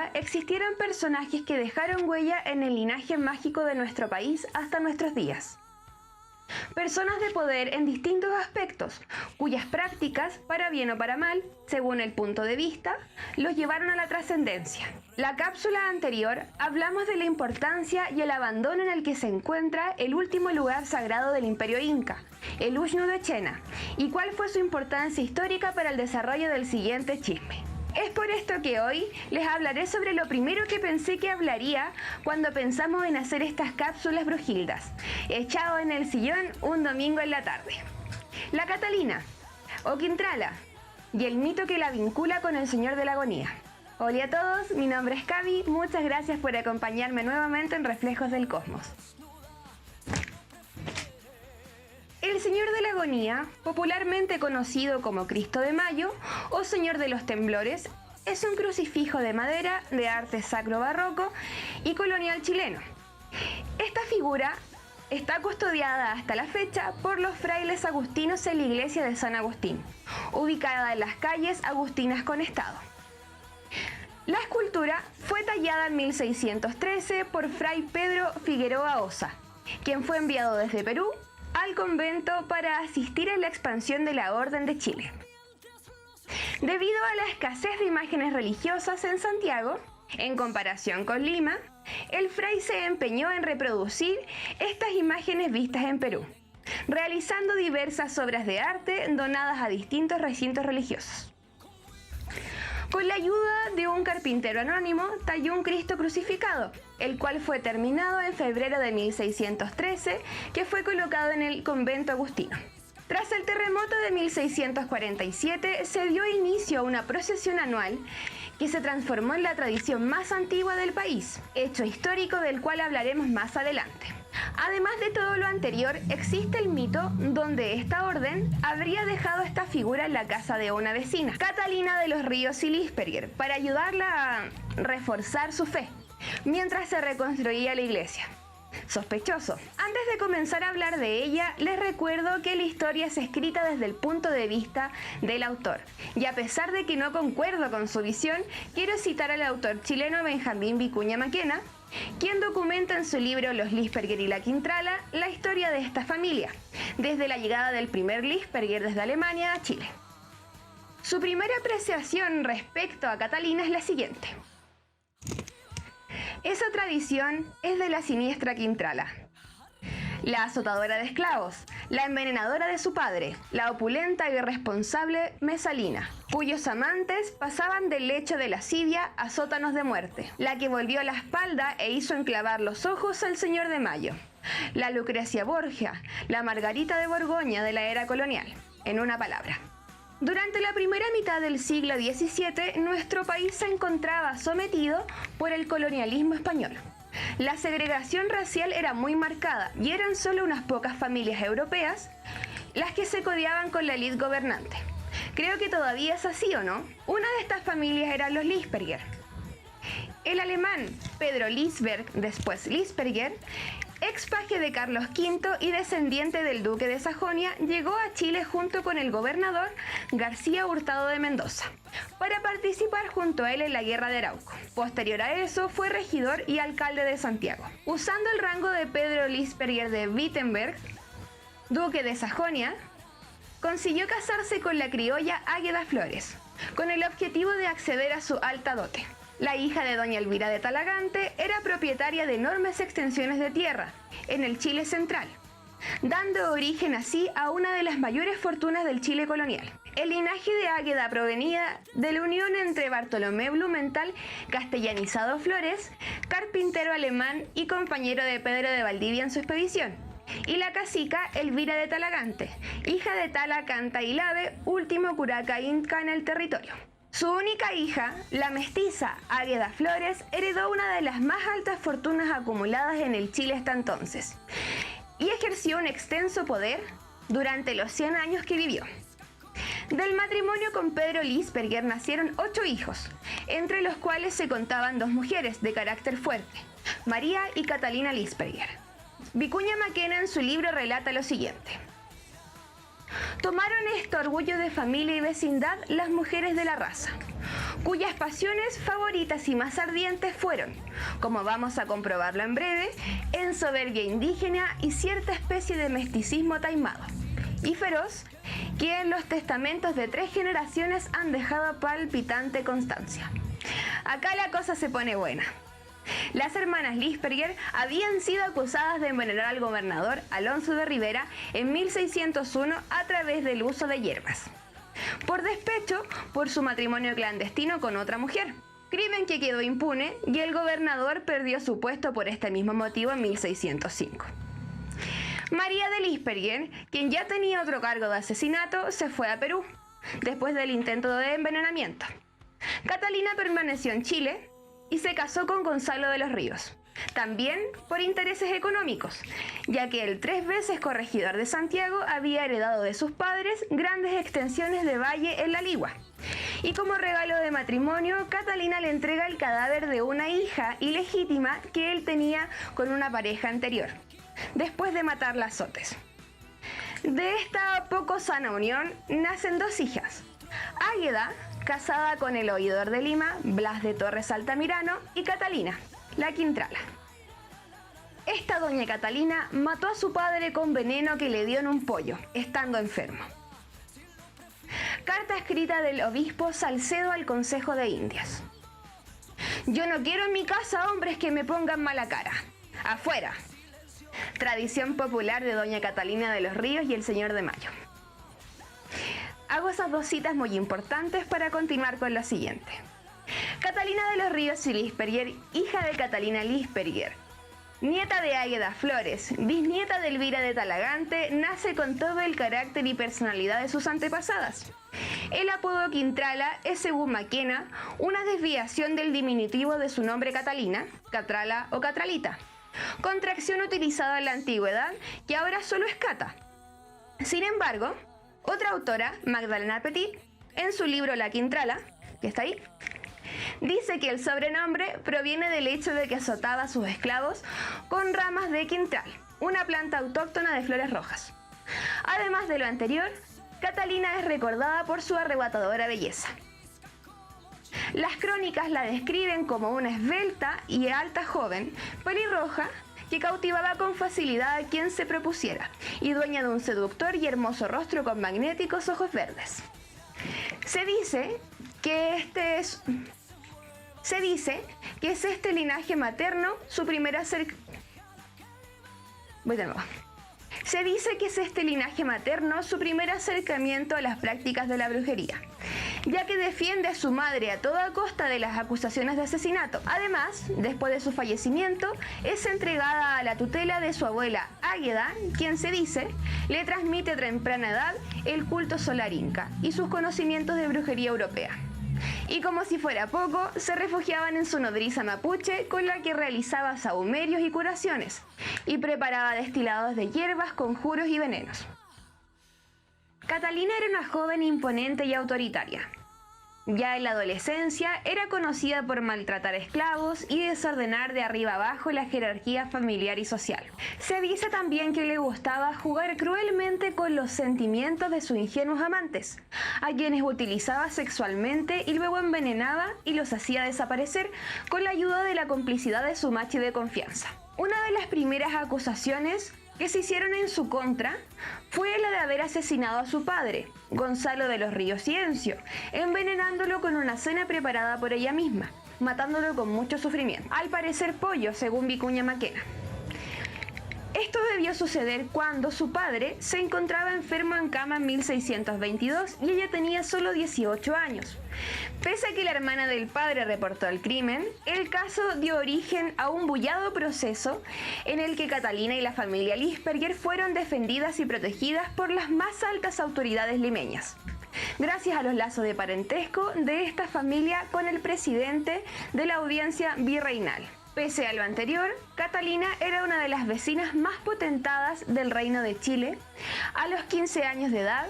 vida existieron personajes que dejaron huella en el linaje mágico de nuestro país hasta nuestros días. Personas de poder en distintos aspectos, cuyas prácticas, para bien o para mal, según el punto de vista, los llevaron a la trascendencia. La cápsula anterior hablamos de la importancia y el abandono en el que se encuentra el último lugar sagrado del Imperio Inca, el Uxnu de Chena, y cuál fue su importancia histórica para el desarrollo del siguiente chisme. Es por esto que hoy les hablaré sobre lo primero que pensé que hablaría cuando pensamos en hacer estas cápsulas brujildas, echado en el sillón un domingo en la tarde. La Catalina, o Quintrala, y el mito que la vincula con el Señor de la Agonía. Hola a todos, mi nombre es Cami, muchas gracias por acompañarme nuevamente en Reflejos del Cosmos. El Señor de la Agonía, popularmente conocido como Cristo de Mayo o Señor de los Temblores, es un crucifijo de madera de arte sacro barroco y colonial chileno. Esta figura está custodiada hasta la fecha por los frailes agustinos en la iglesia de San Agustín, ubicada en las calles Agustinas con Estado. La escultura fue tallada en 1613 por Fray Pedro Figueroa Osa, quien fue enviado desde Perú al convento para asistir en la expansión de la Orden de Chile. Debido a la escasez de imágenes religiosas en Santiago, en comparación con Lima, el fray se empeñó en reproducir estas imágenes vistas en Perú, realizando diversas obras de arte donadas a distintos recintos religiosos. Con la ayuda de un carpintero anónimo, talló un Cristo crucificado, el cual fue terminado en febrero de 1613, que fue colocado en el convento agustino. Tras el terremoto de 1647, se dio inicio a una procesión anual que se transformó en la tradición más antigua del país, hecho histórico del cual hablaremos más adelante. Además de todo lo anterior, existe el mito donde esta orden habría dejado esta figura en la casa de una vecina, Catalina de los Ríos y Lisperger, para ayudarla a reforzar su fe, mientras se reconstruía la iglesia. Sospechoso. Antes de comenzar a hablar de ella, les recuerdo que la historia es escrita desde el punto de vista del autor. Y a pesar de que no concuerdo con su visión, quiero citar al autor chileno Benjamín Vicuña Maquena, quien documenta en su libro Los Lisperger y la Quintrala la historia de esta familia, desde la llegada del primer Lisperger desde Alemania a Chile. Su primera apreciación respecto a Catalina es la siguiente. Esa tradición es de la siniestra Quintrala, la azotadora de esclavos, la envenenadora de su padre, la opulenta y irresponsable Mesalina, cuyos amantes pasaban del lecho de lascivia a sótanos de muerte, la que volvió la espalda e hizo enclavar los ojos al Señor de Mayo, la Lucrecia Borgia, la Margarita de Borgoña de la era colonial, en una palabra. Durante la primera mitad del siglo XVII, nuestro país se encontraba sometido por el colonialismo español. La segregación racial era muy marcada y eran solo unas pocas familias europeas las que se codeaban con la élite gobernante. Creo que todavía es así, ¿o no? Una de estas familias eran los Lisperger. El alemán Pedro Liesberg, después Lisperger, ex paje de Carlos V y descendiente del duque de Sajonia, llegó a Chile junto con el gobernador García Hurtado de Mendoza para participar junto a él en la Guerra de Arauco. Posterior a eso fue regidor y alcalde de Santiago. Usando el rango de Pedro Liesberger de Wittenberg, duque de Sajonia, consiguió casarse con la criolla Águeda Flores, con el objetivo de acceder a su alta dote. La hija de doña Elvira de Talagante era propietaria de enormes extensiones de tierra en el Chile central, dando origen así a una de las mayores fortunas del Chile colonial. El linaje de Águeda provenía de la unión entre Bartolomé Blumenthal, castellanizado Flores, carpintero alemán y compañero de Pedro de Valdivia en su expedición, y la cacica Elvira de Talagante, hija de Tala Canta y Lave, último curaca inca en el territorio. Su única hija, la mestiza Águeda Flores, heredó una de las más altas fortunas acumuladas en el Chile hasta entonces y ejerció un extenso poder durante los 100 años que vivió. Del matrimonio con Pedro Liesberger nacieron 8 hijos, entre los cuales se contaban 2 mujeres de carácter fuerte, María y Catalina Liesberger. Vicuña Maquena en su libro relata lo siguiente. Tomaron esto orgullo de familia y vecindad las mujeres de la raza, cuyas pasiones favoritas y más ardientes fueron, como vamos a comprobarlo en breve, en soberbia indígena y cierta especie de misticismo taimado y feroz, que en los testamentos de 3 generaciones han dejado palpitante constancia. Acá la cosa se pone buena. Las hermanas Lisperger habían sido acusadas de envenenar al gobernador Alonso de Rivera en 1601 a través del uso de hierbas, por despecho por su matrimonio clandestino con otra mujer, crimen que quedó impune y el gobernador perdió su puesto por este mismo motivo en 1605. María de Lisperger, quien ya tenía otro cargo de asesinato, se fue a Perú, después del intento de envenenamiento. Catalina permaneció en Chile y se casó con Gonzalo de los Ríos, también por intereses económicos, ya que el 3 veces corregidor de Santiago había heredado de sus padres grandes extensiones de valle en la Ligua. Y como regalo de matrimonio, Catalina le entrega el cadáver de una hija ilegítima que él tenía con una pareja anterior, después de matarla a azotes. De esta poco sana unión nacen 2 hijas: Águeda, casada con el oidor de Lima, Blas de Torres Altamirano, y Catalina, la Quintrala. Esta doña Catalina mató a su padre con veneno que le dio en un pollo, estando enfermo. Carta escrita del obispo Salcedo al Consejo de Indias. Yo no quiero en mi casa hombres que me pongan mala cara. ¡Afuera! Tradición popular de doña Catalina de los Ríos y el señor de Mayo. Hago esas 2 citas muy importantes para continuar con lo siguiente. Catalina de los Ríos y Lisperger, hija de Catalina Lisperger, nieta de Águeda Flores, bisnieta de Elvira de Talagante, nace con todo el carácter y personalidad de sus antepasadas. El apodo Quintrala es, según Maquena, una desviación del diminutivo de su nombre Catalina, Catrala o Catralita, contracción utilizada en la antigüedad que ahora solo es Cata. Sin embargo, otra autora, Magdalena Petit, en su libro La Quintrala, que está ahí, dice que el sobrenombre proviene del hecho de que azotaba a sus esclavos con ramas de quintral, una planta autóctona de flores rojas. Además de lo anterior, Catalina es recordada por su arrebatadora belleza. Las crónicas la describen como una esbelta y alta joven, pelirroja, que cautivaba con facilidad a quien se propusiera, y dueña de un seductor y hermoso rostro con magnéticos ojos verdes. Se dice que es este linaje materno su primer acercamiento a las prácticas de la brujería, ya que defiende a su madre a toda costa de las acusaciones de asesinato. Además, después de su fallecimiento, es entregada a la tutela de su abuela Águeda, quien se dice le transmite a temprana edad el culto solar inca y sus conocimientos de brujería europea. Y como si fuera poco, se refugiaban en su nodriza mapuche, con la que realizaba sahumerios y curaciones, y preparaba destilados de hierbas, conjuros y venenos. Catalina era una joven imponente y autoritaria. Ya en la adolescencia era conocida por maltratar esclavos y desordenar de arriba abajo la jerarquía familiar y social. Se dice también que le gustaba jugar cruelmente con los sentimientos de sus ingenuos amantes, a quienes utilizaba sexualmente y luego envenenaba y los hacía desaparecer con la ayuda de la complicidad de su machi de confianza. Una de las primeras acusaciones que se hicieron en su contra fue la de haber asesinado a su padre, Gonzalo de los Ríos Ciencio, envenenándolo con una cena preparada por ella misma, matándolo con mucho sufrimiento. Al parecer pollo, según Vicuña Maquena. Esto debió suceder cuando su padre se encontraba enfermo en cama en 1622 y ella tenía solo 18 años. Pese a que la hermana del padre reportó el crimen, el caso dio origen a un bullado proceso en el que Catalina y la familia Lisperger fueron defendidas y protegidas por las más altas autoridades limeñas, gracias a los lazos de parentesco de esta familia con el presidente de la audiencia virreinal. Pese a lo anterior, Catalina era una de las vecinas más potentadas del Reino de Chile. A los 15 años de edad,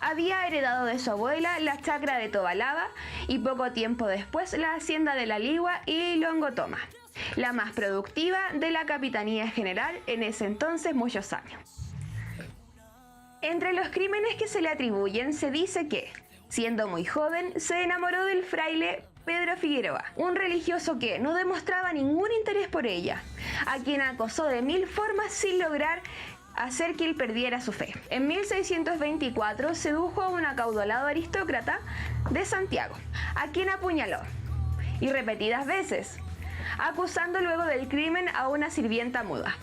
había heredado de su abuela la chacra de Tobalaba y poco tiempo después la hacienda de La Ligua y Longotoma, la más productiva de la Capitanía General en ese entonces muchos años. Entre los crímenes que se le atribuyen se dice que Siendo muy joven, se enamoró del fraile Pedro Figueroa, un religioso que no demostraba ningún interés por ella, a quien acosó de 1000 formas sin lograr hacer que él perdiera su fe. En 1624 sedujo a un acaudalado aristócrata de Santiago, a quien apuñaló, y repetidas veces, acusando luego del crimen a una sirvienta muda.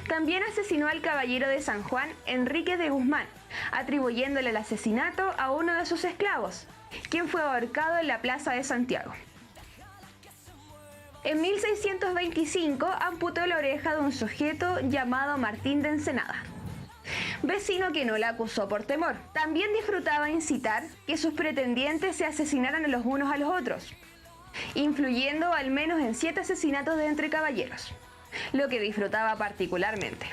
También asesinó al caballero de San Juan, Enrique de Guzmán, atribuyéndole el asesinato a uno de sus esclavos, quien fue ahorcado en la plaza de Santiago. En 1625 amputó la oreja de un sujeto llamado Martín de Ensenada, vecino que no la acusó por temor. También disfrutaba incitar que sus pretendientes se asesinaran los unos a los otros, influyendo al menos en 7 asesinatos de entre caballeros, lo que disfrutaba particularmente.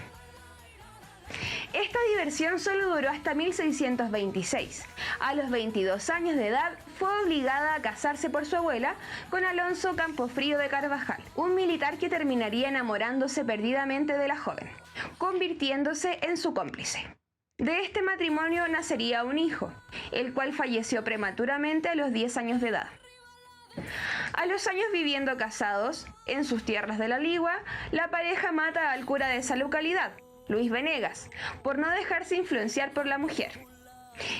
Esta diversión solo duró hasta 1626. A los 22 años de edad fue obligada a casarse por su abuela con Alonso Campofrío de Carvajal, un militar que terminaría enamorándose perdidamente de la joven, convirtiéndose en su cómplice. De este matrimonio nacería un hijo, el cual falleció prematuramente a los 10 años de edad. A los años viviendo casados en sus tierras de la Ligua, la pareja mata al cura de esa localidad, Luis Venegas, por no dejarse influenciar por la mujer.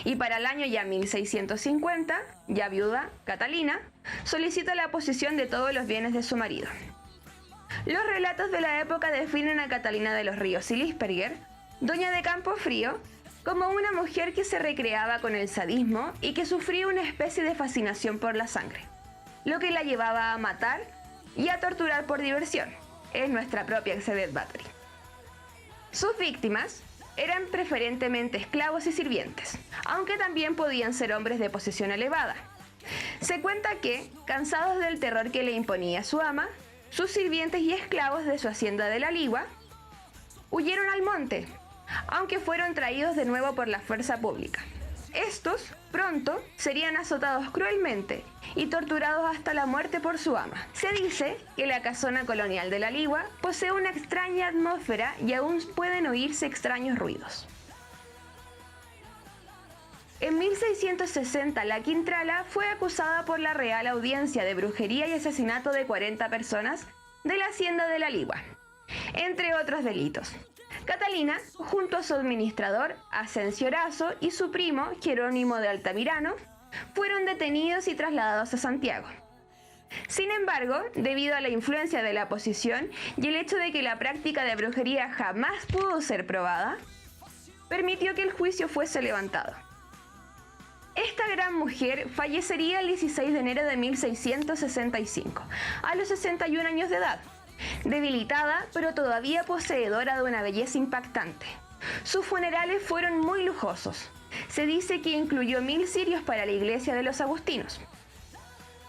Y para el año ya 1650, ya viuda, Catalina, solicita la posesión de todos los bienes de su marido. Los relatos de la época definen a Catalina de los Ríos y Lisperger, doña de Campofrío, como una mujer que se recreaba con el sadismo y que sufría una especie de fascinación por la sangre, lo que la llevaba a matar y a torturar por diversión. Es nuestra propia Exedet Bathory. Sus víctimas eran preferentemente esclavos y sirvientes, aunque también podían ser hombres de posición elevada. Se cuenta que, cansados del terror que le imponía su ama, sus sirvientes y esclavos de su hacienda de la Ligua huyeron al monte, aunque fueron traídos de nuevo por la fuerza pública. Estos pronto serían azotados cruelmente y torturados hasta la muerte por su ama. Se dice que la casona colonial de la Ligua posee una extraña atmósfera y aún pueden oírse extraños ruidos. En 1660 la Quintrala fue acusada por la Real Audiencia de brujería y asesinato de 40 personas de la hacienda de la Ligua, entre otros delitos. Catalina, junto a su administrador, Asensio Erazo, y su primo, Jerónimo de Altamirano, fueron detenidos y trasladados a Santiago. Sin embargo, debido a la influencia de la posición y el hecho de que la práctica de brujería jamás pudo ser probada, permitió que el juicio fuese levantado. Esta gran mujer fallecería el 16 de enero de 1665, a los 61 años de edad, debilitada pero todavía poseedora de una belleza impactante. Sus funerales fueron muy lujosos. Se dice que incluyó 1000 cirios para la iglesia de los agustinos.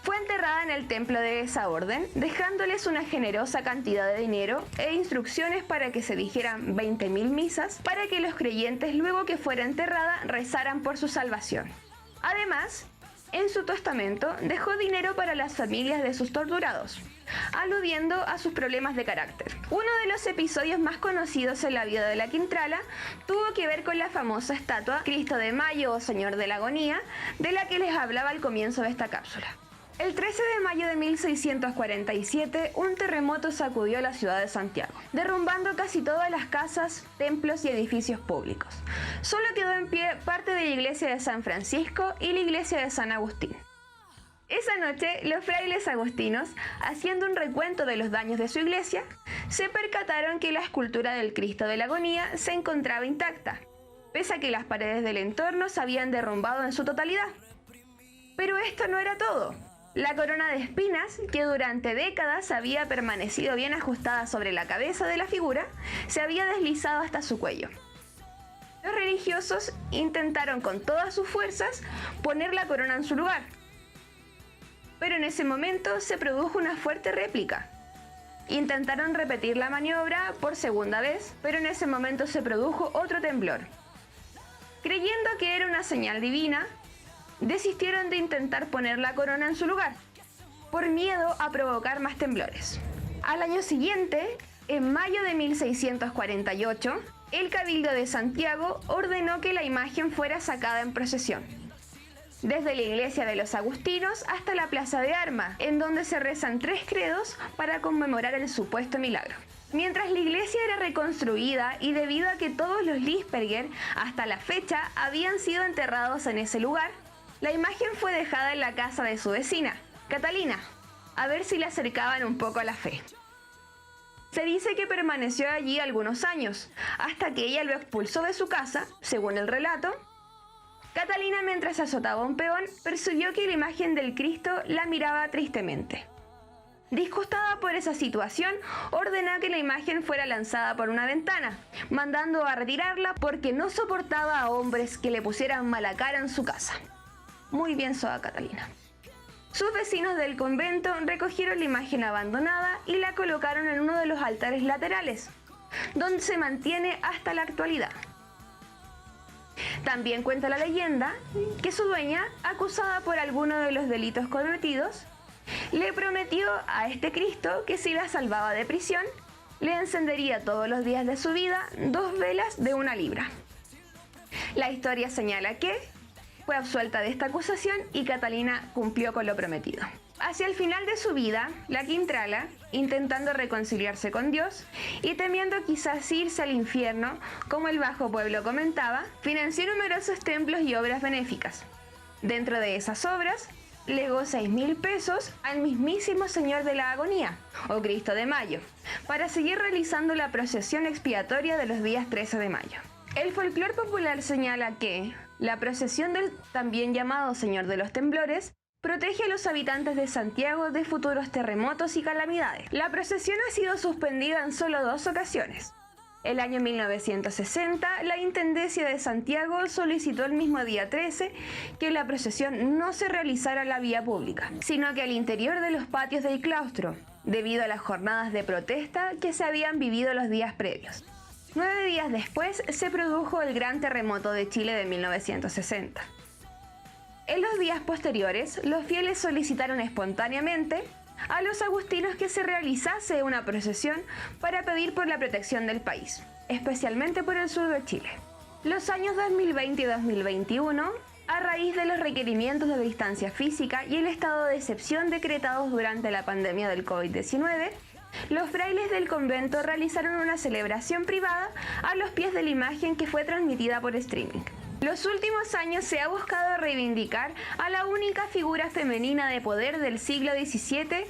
Fue enterrada en el templo de esa orden, dejándoles una generosa cantidad de dinero e instrucciones para que se dijeran 20.000 misas para que los creyentes, luego que fuera enterrada, rezaran por su salvación. Además, en su testamento dejó dinero para las familias de sus torturados, aludiendo a sus problemas de carácter. Uno de los episodios más conocidos en la vida de la Quintrala tuvo que ver con la famosa estatua Cristo de Mayo o Señor de la Agonía, de la que les hablaba al comienzo de esta cápsula. El 13 de mayo de 1647, un terremoto sacudió la ciudad de Santiago, derrumbando casi todas las casas, templos y edificios públicos. Solo quedó en pie parte de la iglesia de San Francisco y la iglesia de San Agustín. Esa noche, los frailes agustinos, haciendo un recuento de los daños de su iglesia, se percataron que la escultura del Cristo de la Agonía se encontraba intacta, pese a que las paredes del entorno se habían derrumbado en su totalidad. Pero esto no era todo. La corona de espinas, que durante décadas había permanecido bien ajustada sobre la cabeza de la figura, se había deslizado hasta su cuello. Los religiosos intentaron con todas sus fuerzas poner la corona en su lugar, pero en ese momento se produjo una fuerte réplica. Intentaron repetir la maniobra por segunda vez, pero en ese momento se produjo otro temblor. Creyendo que era una señal divina, desistieron de intentar poner la corona en su lugar, por miedo a provocar más temblores. Al año siguiente, en mayo de 1648, el Cabildo de Santiago ordenó que la imagen fuera sacada en procesión. desde la iglesia de los Agustinos hasta la Plaza de Armas, en donde se rezan 3 credos para conmemorar el supuesto milagro. Mientras la iglesia era reconstruida y debido a que todos los Lichtenberger hasta la fecha habían sido enterrados en ese lugar, la imagen fue dejada en la casa de su vecina, Catalina, a ver si le acercaban un poco a la fe. Se dice que permaneció allí algunos años, hasta que ella lo expulsó de su casa, según el relato. Catalina, mientras azotaba a un peón, percibió que la imagen del Cristo la miraba tristemente. Disgustada por esa situación, ordenó que la imagen fuera lanzada por una ventana, mandando a retirarla porque no soportaba a hombres que le pusieran mala cara en su casa. Muy bien, soa Catalina. Sus vecinos del convento recogieron la imagen abandonada y la colocaron en uno de los altares laterales, donde se mantiene hasta la actualidad. También cuenta la leyenda que su dueña, acusada por alguno de los delitos cometidos, le prometió a este Cristo que si la salvaba de prisión, le encendería todos los días de su vida 2 velas de 1 libra. La historia señala que fue absuelta de esta acusación y Catalina cumplió con lo prometido. Hacia el final de su vida, la Quintrala, intentando reconciliarse con Dios y temiendo quizás irse al infierno, como el bajo pueblo comentaba, financió numerosos templos y obras benéficas. Dentro de esas obras, legó 6.000 pesos al mismísimo Señor de la Agonía, o Cristo de Mayo, para seguir realizando la procesión expiatoria de los días 13 de mayo. El folclore popular señala que la procesión del también llamado Señor de los Temblores protege a los habitantes de Santiago de futuros terremotos y calamidades. La procesión ha sido suspendida en solo 2 ocasiones. El año 1960, la Intendencia de Santiago solicitó el mismo día 13 que la procesión no se realizara en la vía pública, sino que al interior de los patios del claustro, debido a las jornadas de protesta que se habían vivido los días previos. 9 días después se produjo el gran terremoto de Chile de 1960. En los días posteriores, los fieles solicitaron espontáneamente a los agustinos que se realizase una procesión para pedir por la protección del país, especialmente por el sur de Chile. Los años 2020 y 2021, a raíz de los requerimientos de distancia física y el estado de excepción decretados durante la pandemia del COVID-19, los frailes del convento realizaron una celebración privada a los pies de la imagen que fue transmitida por streaming. Los últimos años se ha buscado reivindicar a la única figura femenina de poder del siglo XVII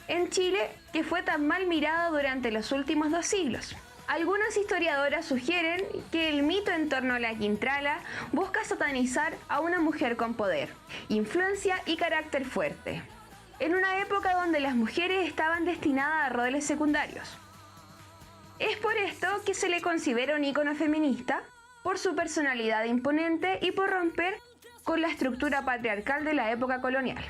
en Chile que fue tan mal mirada durante los últimos 2 siglos. Algunas historiadoras sugieren que el mito en torno a la Quintrala busca satanizar a una mujer con poder, influencia y carácter fuerte, en una época donde las mujeres estaban destinadas a roles secundarios. Es por esto que se le considera un ícono feminista, por su personalidad imponente y por romper con la estructura patriarcal de la época colonial.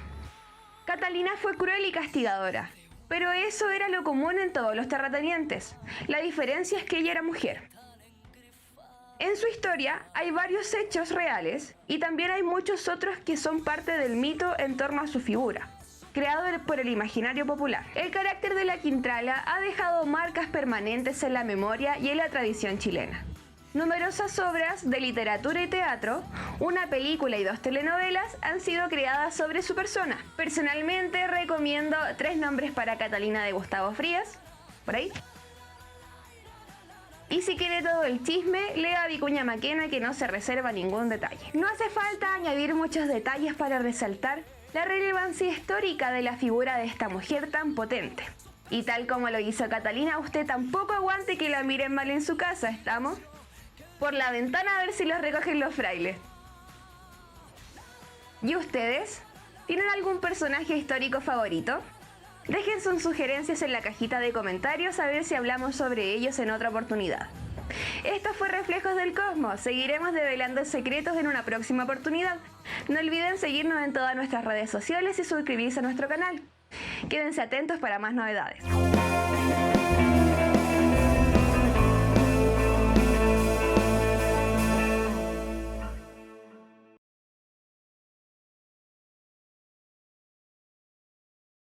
Catalina fue cruel y castigadora, pero eso era lo común en todos los terratenientes. La diferencia es que ella era mujer. En su historia hay varios hechos reales y también hay muchos otros que son parte del mito en torno a su figura, creado por el imaginario popular. El carácter de la Quintrala ha dejado marcas permanentes en la memoria y en la tradición chilena. Numerosas obras de literatura y teatro, una película y 2 telenovelas han sido creadas sobre su persona. Personalmente recomiendo 3 nombres para Catalina de Gustavo Frías, por ahí. Y si quiere todo el chisme, lea Vicuña Maquena, que no se reserva ningún detalle. No hace falta añadir muchos detalles para resaltar la relevancia histórica de la figura de esta mujer tan potente. Y tal como lo hizo Catalina, usted tampoco aguante que la miren mal en su casa, ¿estamos? Por la ventana a ver si los recogen los frailes. ¿Y ustedes? ¿Tienen algún personaje histórico favorito? Dejen sus sugerencias en la cajita de comentarios a ver si hablamos sobre ellos en otra oportunidad. Esto fue Reflejos del Cosmos. Seguiremos develando secretos en una próxima oportunidad. No olviden seguirnos en todas nuestras redes sociales y suscribirse a nuestro canal. Quédense atentos para más novedades.